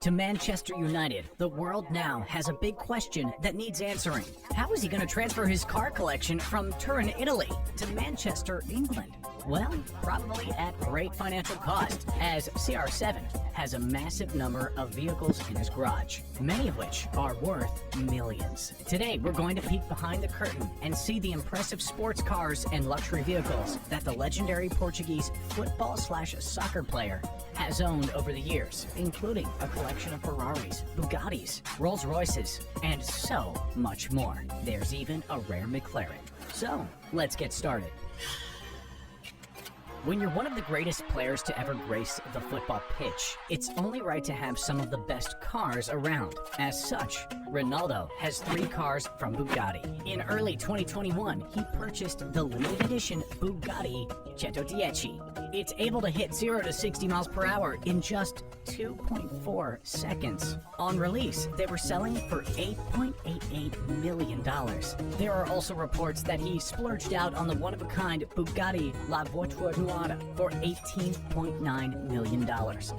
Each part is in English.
to Manchester United, the world now has a big question that needs answering. How is he going to transfer his car collection from Turin, Italy to Manchester, England? Well, probably at great financial cost, as CR7 has a massive number of vehicles in his garage, many of which are worth millions. Today, we're going to peek behind the curtain and see the impressive sports cars and luxury vehicles that the legendary Portuguese football/soccer player has owned over the years, including a collection of Ferraris, Bugattis, Rolls-Royces, and so much more. There's even a rare McLaren. So, let's get started. When you're one of the greatest players to ever grace the football pitch, it's only right to have some of the best cars around. As such, Ronaldo has 3 cars from Bugatti. In early 2021, he purchased the limited edition Bugatti 110. It's able to hit 0 to 60 miles per hour in just 2.4 seconds. On release, they were selling for $8.88 million. There are also reports that he splurged out on the one-of-a-kind Bugatti La Voiture Noire for $18.9 million.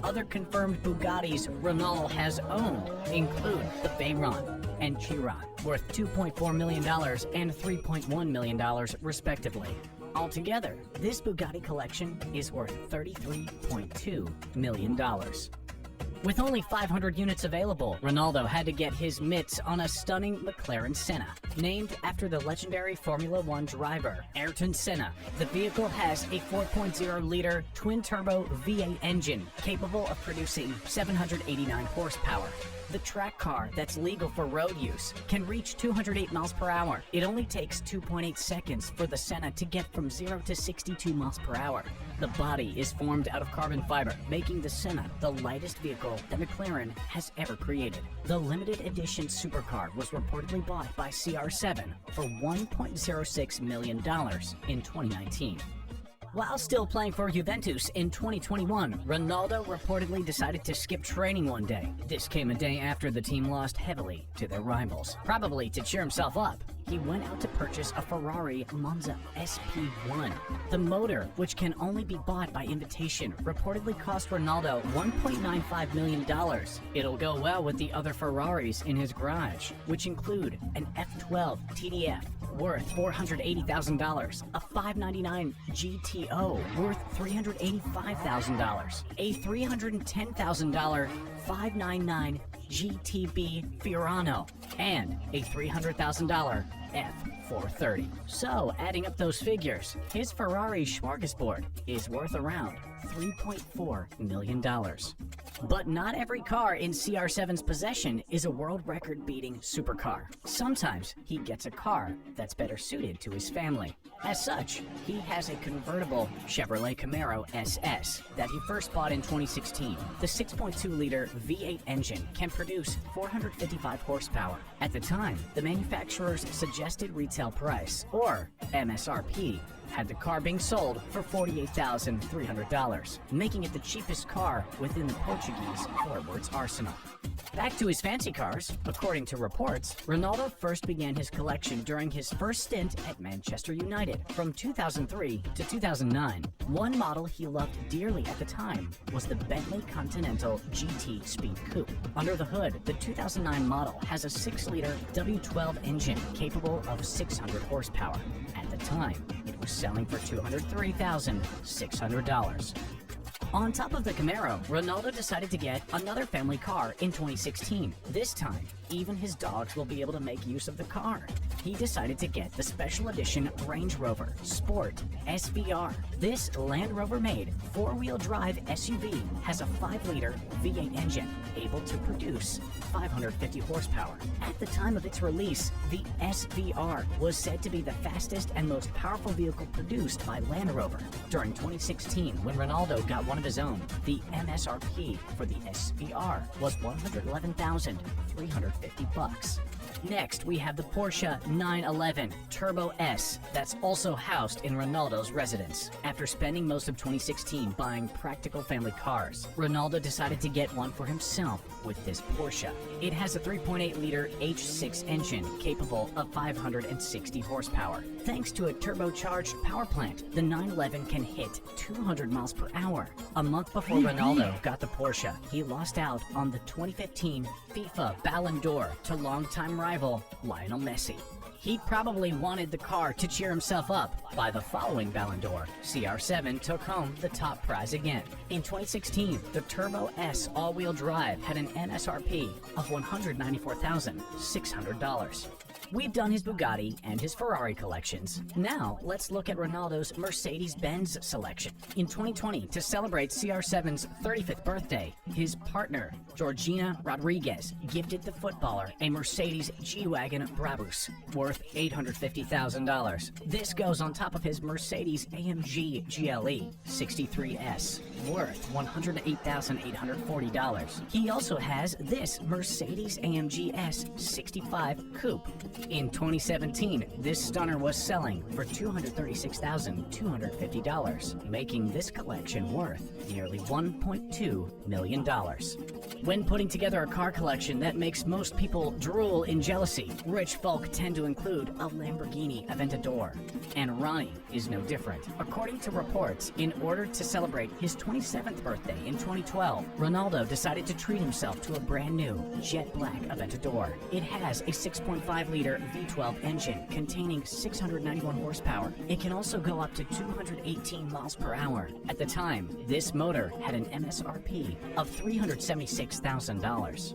Other confirmed Bugattis Ronaldo has owned include the Veyron and Chiron, worth $2.4 million and $3.1 million respectively. Altogether, this Bugatti collection is worth $33.2 million. With only 500 units available, Ronaldo had to get his mitts on a stunning McLaren Senna, named after the legendary Formula One driver, Ayrton Senna. The vehicle has a 4.0-liter twin-turbo V8 engine capable of producing 789 horsepower. The track car that's legal for road use can reach 208 miles per hour. It only takes 2.8 seconds for the Senna to get from 0 to 62 miles per hour. The body is formed out of carbon fiber, making the Senna the lightest vehicle that McLaren has ever created. The limited edition supercar was reportedly bought by CR7 for $1.06 million in 2019. While still playing for Juventus in 2021, Ronaldo reportedly decided to skip training one day. This came a day after the team lost heavily to their rivals. Probably to cheer himself up, he went out to purchase a Ferrari Monza SP1. The motor, which can only be bought by invitation, reportedly cost Ronaldo $1.95 million. It'll go well with the other Ferraris in his garage, which include an F12 TDF worth $480,000, a 599 GTO worth $385,000, a $310,000 599 GTB Fiorano, and a $300,000 F430. So, adding up those figures, his Ferrari smorgasbord is worth around $3.4 million. But not every car in CR7's possession is a world record-beating supercar. Sometimes he gets a car that's better suited to his family. As such, he has a convertible Chevrolet Camaro SS that he first bought in 2016. The 6.2-liter V8 engine can produce 455 horsepower. At the time, the manufacturer's suggested retail price, or MSRP, had the car being sold for $48,300, making it the cheapest car within the Portuguese forwards arsenal. Back to his fancy cars. According to reports, Ronaldo first began his collection during his first stint at Manchester United from 2003 to 2009. One model he loved dearly at the time was the Bentley Continental GT Speed Coupe. Under the hood, the 2009 model has a 6-liter W12 engine capable of 600 horsepower. At the time, it was selling for $203,600. On top of the Camaro, Ronaldo decided to get another family car in 2016. This time, even his dogs will be able to make use of the car. He decided to get the special edition Range Rover Sport SVR. This Land Rover-made 4-wheel drive SUV has a 5-liter V8 engine able to produce 550 horsepower. At the time of its release, the SVR was said to be the fastest and most powerful vehicle produced by Land Rover. During 2016, when Ronaldo got one of his own, the MSRP for the SVR was $111,350. Next, we have the Porsche 911 Turbo S that's also housed in Ronaldo's residence. After spending most of 2016 buying practical family cars, Ronaldo decided to get one for himself with this Porsche. It has a 3.8-liter H6 engine capable of 560 horsepower. Thanks to a turbocharged power plant, the 911 can hit 200 miles per hour. A month before Ronaldo got the Porsche, he lost out on the 2015 FIFA Ballon d'Or to longtime rival Lionel Messi. He probably wanted the car to cheer himself up. By the following Ballon d'Or, CR7 took home the top prize again. In 2016, the Turbo S all-wheel drive had an MSRP of $194,600. We've done his Bugatti and his Ferrari collections. Now, let's look at Ronaldo's Mercedes-Benz selection. In 2020, to celebrate CR7's 35th birthday, his partner, Georgina Rodriguez, gifted the footballer a Mercedes G-Wagon Brabus worth $850,000. This goes on top of his Mercedes AMG GLE 63S, worth $108,840. He also has this Mercedes AMG S65 Coupe. In 2017, this stunner was selling for $236,250, making this collection worth nearly $1.2 million. When putting together a car collection that makes most people drool in jealousy, rich folk tend to include a Lamborghini Aventador, and Ronnie is no different. According to reports, in order to celebrate his 27th birthday in 2012, Ronaldo decided to treat himself to a brand new jet black Aventador. It has a 6.5-liter V12 engine containing 691 horsepower. It can also go up to 218 miles per hour. At the time, this motor had an MSRP of $376,000.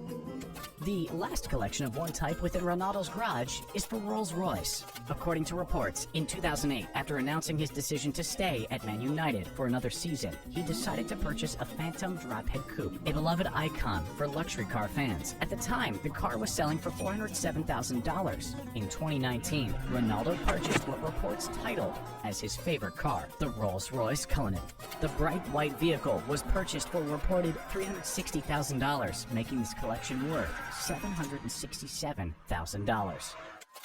The last collection of one type within Ronaldo's garage is for Rolls-Royce. According to reports, in 2008, after announcing his decision to stay at Man United for another season, he decided to purchase a Phantom Drophead Coupe, a beloved icon for luxury car fans. At the time, the car was selling for $407,000. In 2019, Ronaldo purchased what reports titled as his favorite car, the Rolls-Royce Cullinan. The bright white vehicle was purchased for a reported $360,000, making this collection worth $767,000.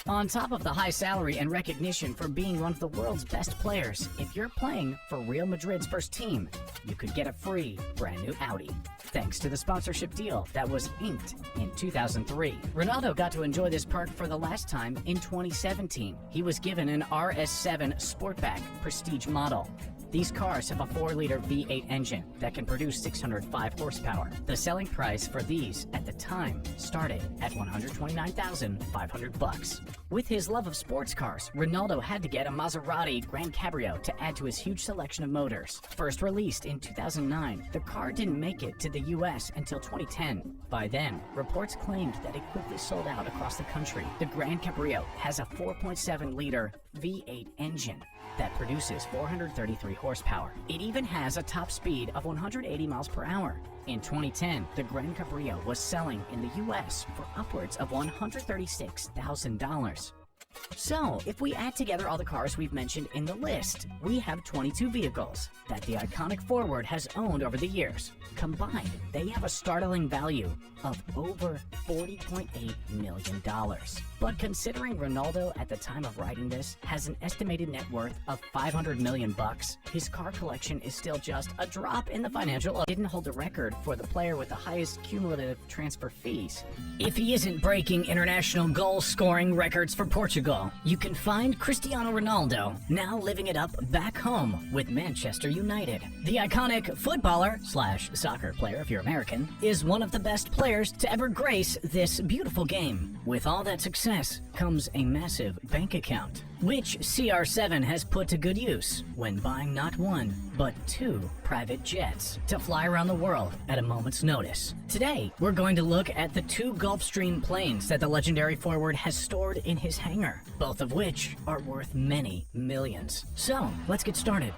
On top of the high salary and recognition for being one of the world's best players, if you're playing for Real Madrid's first team, you could get a free brand new Audi. Thanks to the sponsorship deal that was inked in 2003. Ronaldo got to enjoy this perk for the last time in 2017. He was given an RS7 Sportback Prestige model. These cars have a 4-liter V8 engine that can produce 605 horsepower. The selling price for these at the time started at $129,500. With his love of sports cars, Ronaldo had to get a Maserati Grand Cabrio to add to his huge selection of motors. First released in 2009, the car didn't make it to the US until 2010. By then, reports claimed that it quickly sold out across the country. The Grand Cabrio has a 4.7-liter V8 engine that produces 433 horsepower. It even has a top speed of 180 miles per hour. In 2010, the Grand Cabrio was selling in the US for upwards of $136,000. So, if we add together all the cars we've mentioned in the list, we have 22 vehicles that the iconic forward has owned over the years. Combined, they have a startling value of over $40.8 million. But considering Ronaldo at the time of writing this has an estimated net worth of $500 million, his car collection is still just a drop in the financial. Didn't hold the record for the player with the highest cumulative transfer fees. If he isn't breaking international goal-scoring records for Portugal, you can find Cristiano Ronaldo now living it up back home with Manchester United. The iconic footballer/soccer player, if you're American, is one of the best players to ever grace this beautiful game. With all that success comes a massive bank account, which CR7 has put to good use when buying not one, but 2 private jets to fly around the world at a moment's notice. Today, we're going to look at the 2 Gulfstream planes that the legendary forward has stored in his hangar, both of which are worth many millions. So, let's get started.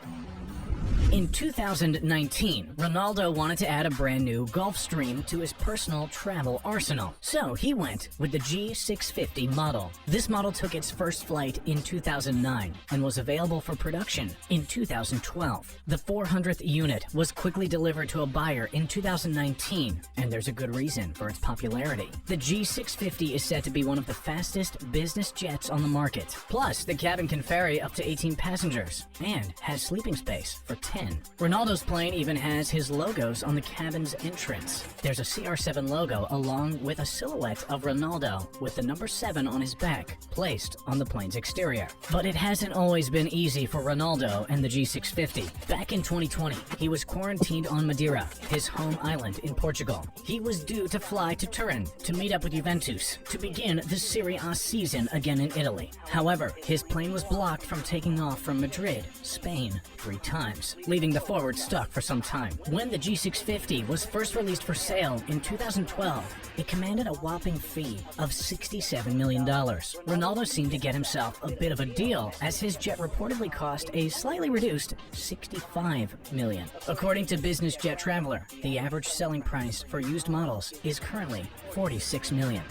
In 2019, Ronaldo wanted to add a brand new Gulfstream to his personal travel arsenal, so he went with the G650 model. This model took its first flight in 2009 and was available for production in 2012. The 400th unit was quickly delivered to a buyer in 2019, and there's a good reason for its popularity. The G650 is said to be one of the fastest business jets on the market. Plus, the cabin can ferry up to 18 passengers and has sleeping space for 10. Ronaldo's plane even has his logos on the cabin's entrance. There's a CR7 logo along with a silhouette of Ronaldo with the number 7 on his back, placed on the plane's exterior. But it hasn't always been easy for Ronaldo and the G650. Back in 2020, he was quarantined on Madeira, his home island in Portugal. He was due to fly to Turin to meet up with Juventus to begin the Serie A season again in Italy. However, his plane was blocked from taking off from Madrid, Spain, 3 times, leaving the forward stuck for some time. When the G650 was first released for sale in 2012, it commanded a whopping fee of $67 million. Ronaldo seemed to get himself a bit of a deal, as his jet reportedly cost a slightly reduced $65 million. According to Business Jet Traveler, the average selling price for used models is currently $46 million.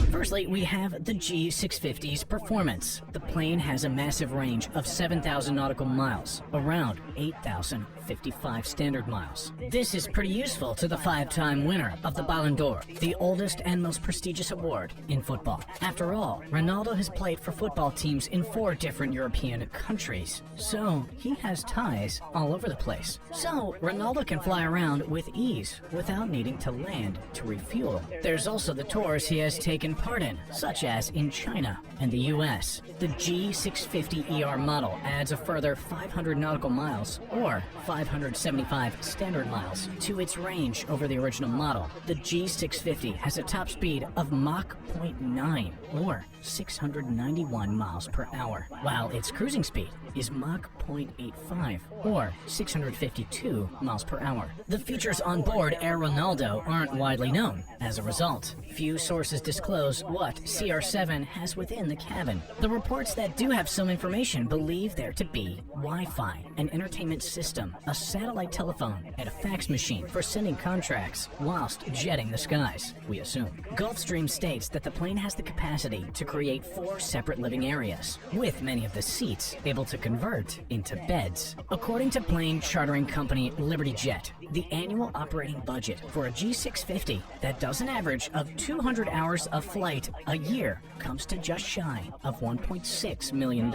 Firstly, we have the G650's performance. The plane has a massive range of 7,000 nautical miles, around 8,055 standard miles. This is pretty useful to the 5-time winner of the Ballon d'Or, the oldest and most prestigious award in football. After all, Ronaldo has played for football teams in 4 different European countries, so he has ties all over the place. So, Ronaldo can fly around with ease without needing to land to refuel. There's also the tours he has taken part in, such as in China and the US. The G650ER model adds a further 500 nautical miles, or 575 standard miles, to its range over the original model. The G650 has a top speed of Mach 0.9, or 691 miles per hour, while its cruising speed is Mach 0.85, or 652 miles per hour. The features on board Air Ronaldo aren't widely known. As a result, few sources disclose what CR7 has within the cabin. The reports that do have some information believe there to be Wi-Fi, an entertainment system, a satellite telephone, and a fax machine for sending contracts whilst jetting the skies, we assume. Gulfstream states that the plane has the capacity to create 4 separate living areas, with many of the seats able to convert into beds. According to plane chartering company Liberty Jet, the annual operating budget for a G650 that does an average of 200 hours of flight a year comes to just shy of $1.6 million.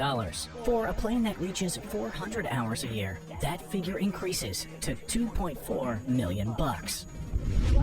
For a plane that reaches 400 hours a year, that figure increases to $2.4 million bucks.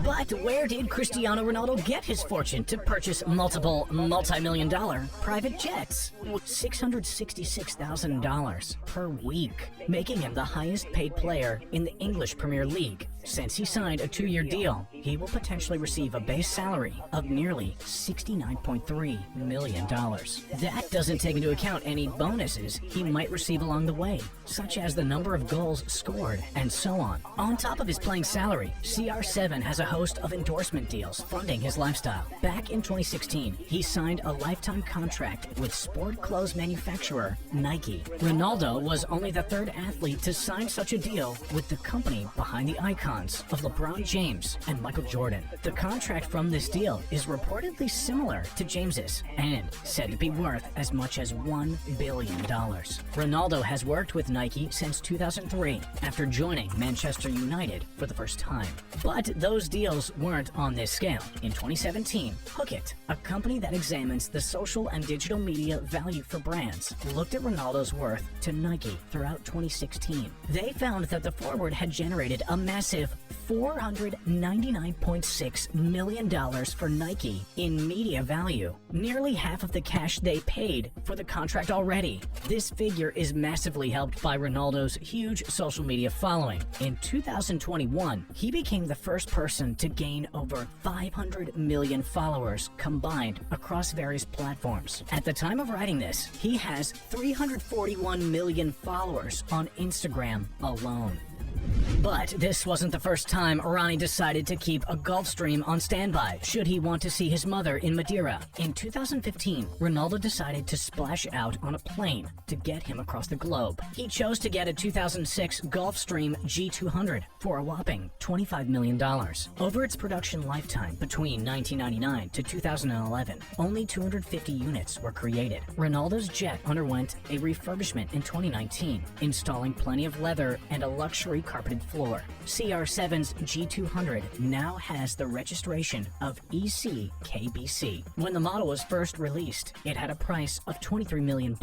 But where did Cristiano Ronaldo get his fortune to purchase multiple multi-million-dollar private jets? $666,000 per week, making him the highest-paid player in the English Premier League. Since he signed a 2-year deal, he will potentially receive a base salary of nearly $69.3 million. That doesn't take into account any bonuses he might receive along the way, such as the number of goals scored and so on. On top of his playing salary, CR7 has a host of endorsement deals funding his lifestyle. Back in 2016, he signed a lifetime contract with sport clothes manufacturer Nike. Ronaldo was only the 3rd athlete to sign such a deal with the company behind the icons of LeBron James and Michael Jordan. The contract from this deal is reportedly similar to James's and said to be worth as much as $1 billion. Ronaldo has worked with Nike since 2003 after joining Manchester United for the first time. But those deals weren't on this scale. In 2017, Hookit, a company that examines the social and digital media value for brands, looked at Ronaldo's worth to Nike throughout 2016. They found that the forward had generated a massive $499.6 million for Nike in media value, nearly half of the cash they paid for the contract already. This figure is massively helped by Ronaldo's huge social media following. In 2021, he became the first person to gain over 500 million followers combined across various platforms. At the time of writing this, he has 341 million followers on Instagram alone. But this wasn't the first time Ronnie decided to keep a Gulfstream on standby should he want to see his mother in Madeira. In 2015, Ronaldo decided to splash out on a plane to get him across the globe. He chose to get a 2006 Gulfstream G200 for a whopping $25 million. Over its production lifetime between 1999 to 2011, only 250 units were created. Ronaldo's jet underwent a refurbishment in 2019, installing plenty of leather and a luxury carpeted floor. CR7's G200 now has the registration of ECKBC. When the model was first released, it had a price of $23 million.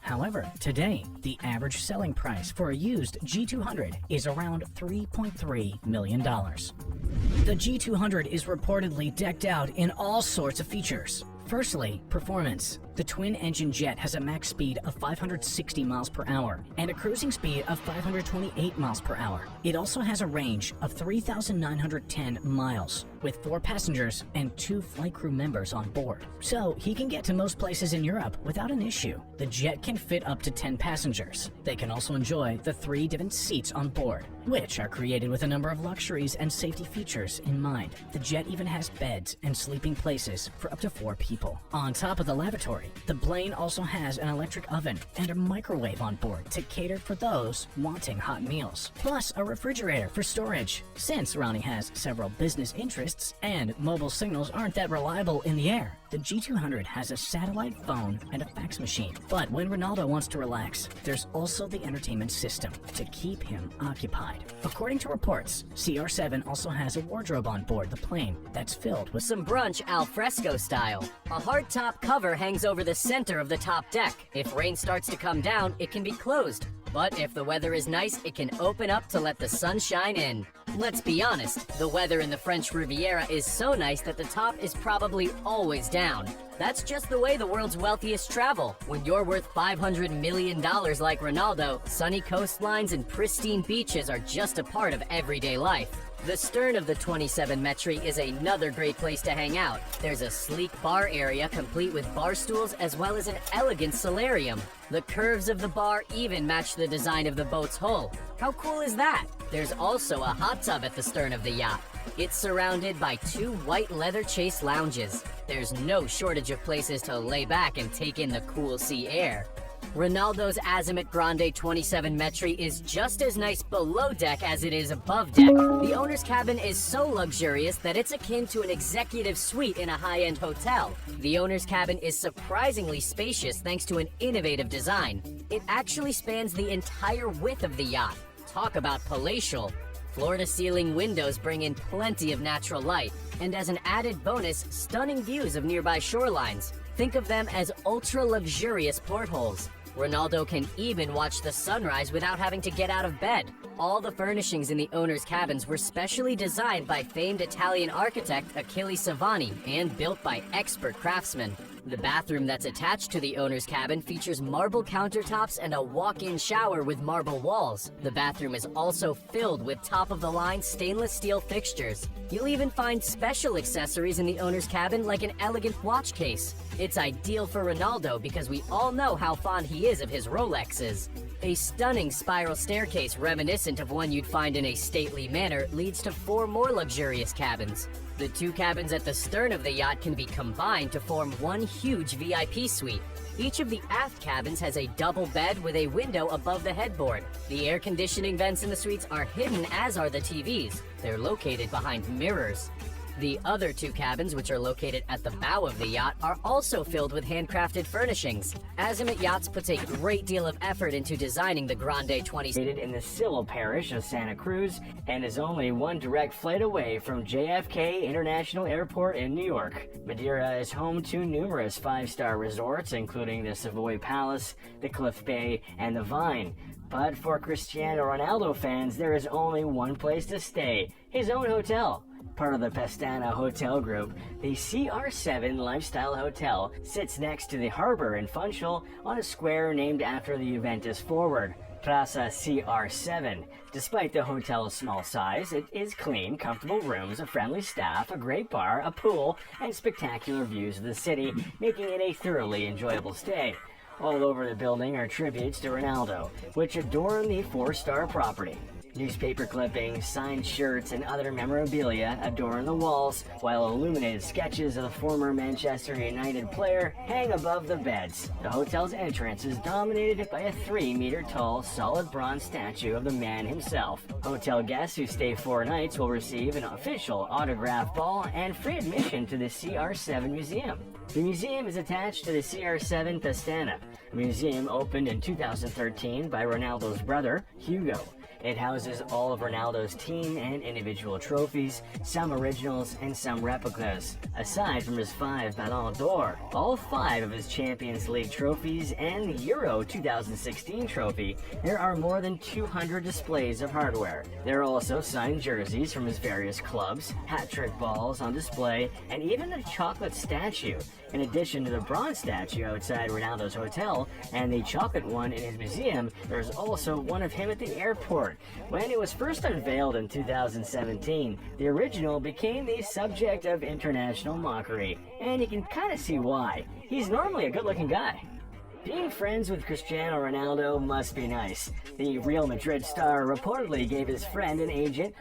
However, today, the average selling price for a used G200 is around $3.3 million. The G200 is reportedly decked out in all sorts of features. Firstly, performance. The twin-engine jet has a max speed of 560 miles per hour and a cruising speed of 528 miles per hour. It also has a range of 3,910 miles, with 4 passengers and 2 flight crew members on board. So he can get to most places in Europe without an issue. The jet can fit up to 10 passengers. They can also enjoy the 3 different seats on board, which are created with a number of luxuries and safety features in mind. The jet even has beds and sleeping places for up to 4 people. On top of the lavatory, the plane also has an electric oven and a microwave on board to cater for those wanting hot meals, plus a refrigerator for storage. Since Ronnie has several business interests and mobile signals aren't that reliable in the air, the G200 has a satellite phone and a fax machine. But when Ronaldo wants to relax, there's also the entertainment system to keep him occupied. According to reports, CR7 also has a wardrobe on board the plane that's filled with some brunch al fresco style. A hardtop cover hangs over the center of the top deck. If rain starts to come down, it can be closed. But if the weather is nice, it can open up to let the sun shine in. Let's be honest, the weather in the French Riviera is so nice that the top is probably always down. That's just the way the world's wealthiest travel. When you're worth $500 million like Ronaldo, sunny coastlines and pristine beaches are just a part of everyday life. The stern of the 27 Metri is another great place to hang out. There's a sleek bar area complete with bar stools as well as an elegant solarium. The curves of the bar even match the design of the boat's hull. How cool is that? There's also a hot tub at the stern of the yacht. It's surrounded by 2 white leather chase lounges. There's no shortage of places to lay back and take in the cool sea air. Ronaldo's Azimut Grande 27 Metri is just as nice below deck as it is above deck. The owner's cabin is so luxurious that it's akin to an executive suite in a high-end hotel. The owner's cabin is surprisingly spacious thanks to an innovative design. It actually spans the entire width of the yacht. Talk about palatial. Floor-to-ceiling windows bring in plenty of natural light, and as an added bonus, stunning views of nearby shorelines. Think of them as ultra-luxurious portholes. Ronaldo can even watch the sunrise without having to get out of bed. All the furnishings in the owner's cabins were specially designed by famed Italian architect Achille Savani and built by expert craftsmen. The bathroom that's attached to the owner's cabin features marble countertops and a walk-in shower with marble walls. The bathroom is also filled with top-of-the-line stainless steel fixtures. You'll even find special accessories in the owner's cabin like an elegant watch case. It's ideal for Ronaldo because we all know how fond he is of his Rolexes. A stunning spiral staircase reminiscent of one you'd find in a stately manor leads to 4 more luxurious cabins. The 2 cabins at the stern of the yacht can be combined to form one huge VIP suite. Each of the aft cabins has a double bed with a window above the headboard. The air conditioning vents in the suites are hidden, as are the TVs. They're located behind mirrors. The other 2 cabins, which are located at the bow of the yacht, are also filled with handcrafted furnishings. Azimut Yachts puts a great deal of effort into designing the Grande 20. Located in the civil parish of Santa Cruz and is only 1 direct flight away from JFK International Airport in New York. Madeira is home to numerous 5-star resorts, including the Savoy Palace, the Cliff Bay, and the Vine. But for Cristiano Ronaldo fans, there is only one place to stay: his own hotel. Part of the Pestana Hotel Group, the CR7 Lifestyle Hotel sits next to the harbor in Funchal on a square named after the Juventus forward, Plaza CR7. Despite the hotel's small size, it is clean, comfortable rooms, a friendly staff, a great bar, a pool, and spectacular views of the city, making it a thoroughly enjoyable stay. All over the building are tributes to Ronaldo, which adorn the 4-star property. Newspaper clippings, signed shirts, and other memorabilia adorn the walls, while illuminated sketches of the former Manchester United player hang above the beds. The hotel's entrance is dominated by a 3-meter-tall, solid bronze statue of the man himself. Hotel guests who stay 4 nights will receive an official autograph ball and free admission to the CR7 Museum. The museum is attached to the CR7 Pastana, a museum opened in 2013 by Ronaldo's brother, Hugo. It houses all of Ronaldo's team and individual trophies, some originals and some replicas. Aside from his 5 Ballon d'Or, all 5 of his Champions League trophies, and the Euro 2016 trophy, there are more than 200 displays of hardware. There are also signed jerseys from his various clubs, hat-trick balls on display, and even a chocolate statue. In addition to the bronze statue outside Ronaldo's hotel and the chocolate one in his museum, there is also one of him at the airport. When it was first unveiled in 2017, the original became the subject of international mockery, and you can kind of see why. He's normally a good-looking guy. Being friends with Cristiano Ronaldo must be nice. The Real Madrid star reportedly gave his friend an agent